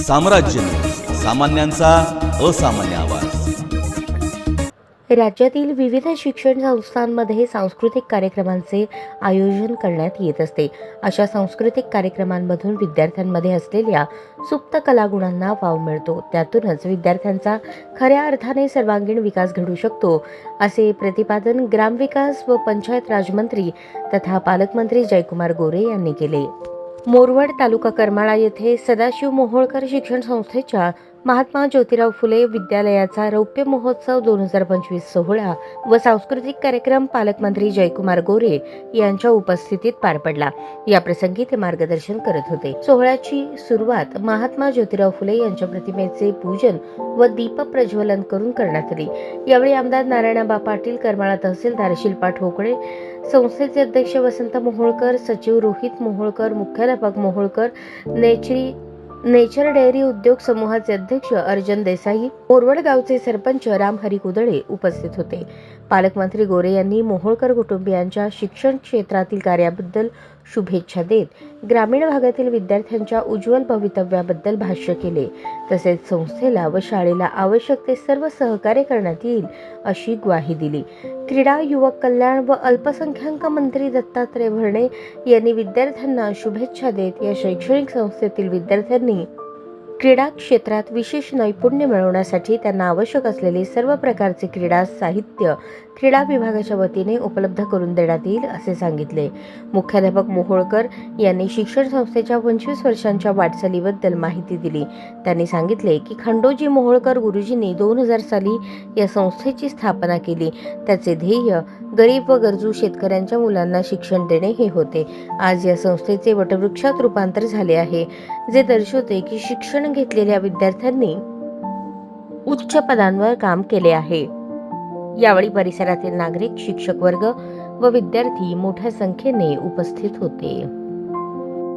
साम्राज्य न्यूज, सामान्यांचा असामान्य आवाज. राज्यातील विविध शिक्षण संस्थांमध्ये सांस्कृतिक कार्यक्रमांचे आयोजन करण्यात येत असते. अशा सांस्कृतिक कार्यक्रमांमधून विद्यार्थ्यांमध्ये असलेल्या सुप्त कलागुणांना वाव मिळतो. त्यातूनच विद्यार्थ्यांचा खऱ्या अर्थाने सर्वांगीण विकास घडू शकतो, असे प्रतिपादन ग्रामविकास व पंचायत राज मंत्री तथा पालकमंत्री जयकुमार गोरे यांनी केले. मोरवड तालुका करमाळा येथे सदाशिव मोहोळकर शिक्षण संस्थेच्या महात्मा ज्योतिराव फुले विद्यालयाचा रौप्य महोत्सव 2025 सोहळा व सांस्कृतिक कार्यक्रम पालकमंत्री जयकुमार गोरे यांच्या उपस्थितीत पार पडला. या प्रसंगी ते मार्गदर्शन करत होते. सोहळ्याची सुरुवात महात्मा ज्योतिराव फुले यांच्या प्रतिमेचे पूजन व दीप प्रज्वलन करून करण्यात आली. यावेळी आमदार नारायणबा पाटील, करमाळा तहसीलदार शिल्पा ठोकळे, संस्थेचे अध्यक्ष वसंत मोहोळकर, सचिव रोहित मोहोळकर, मुख्याध्यापक मोहोळकर, नेचर डेअरी उद्योग समूहाचे अध्यक्ष अर्जन देसाई, मोरवड गावचे सरपंच रामहरी कुदळे उपस्थित होते. पालकमंत्री गोरे यांनी मोहोळकर कुटुंबियांच्या शिक्षण क्षेत्रातील कार्याबद्दल शुभेच्छा देत ग्रामीण भागातील विद्यार्थ्यांच्या उज्ज्वल भवितव्याबद्दल भाष्य केले. तसेच संस्थेला व शाळेला आवश्यक ते सर्व सहकार्य करण्यात येईल अशी ग्वाही दिली. क्रीडा, युवक कल्याण व अल्पसंख्याक मंत्री दत्तात्रय भरणे यांनी विद्यार्थ्यांना शुभेच्छा देत या शैक्षणिक संस्थेतील विद्यार्थ्यांनी क्रीडा क्षेत्रात विशेष नैपुण्य मिळवण्यासाठी त्यांना आवश्यक असलेले सर्व प्रकारचे क्रीडा साहित्य क्रीडा विभागाच्या वतीने उपलब्ध करून देण्यात येईल असे सांगितले. मुख्याध्यापक मोहोळकर यांनी शिक्षण संस्थेच्या 25 वर्षांच्या वाटचालीबद्दल माहिती दिली. त्यांनी सांगितले की खंडोजी मोहोळकर गुरुजींनी 2000 साली या संस्थेची स्थापना केली. त्याचे ध्येय गरीब व गरजू शेतकऱ्यांच्या मुलांना शिक्षण देणे हे होते. आज या संस्थेचे वटवृक्षात रूपांतर झाले आहे, जे दर्शवते की शिक्षण घेतलेल्या विद्यार्थ्यांनी उच्च पदांवर काम केले आहे. यावेळी परिसरातील नागरिक, शिक्षक वर्ग व विद्यार्थी मोठ्या संख्येने उपस्थित होते.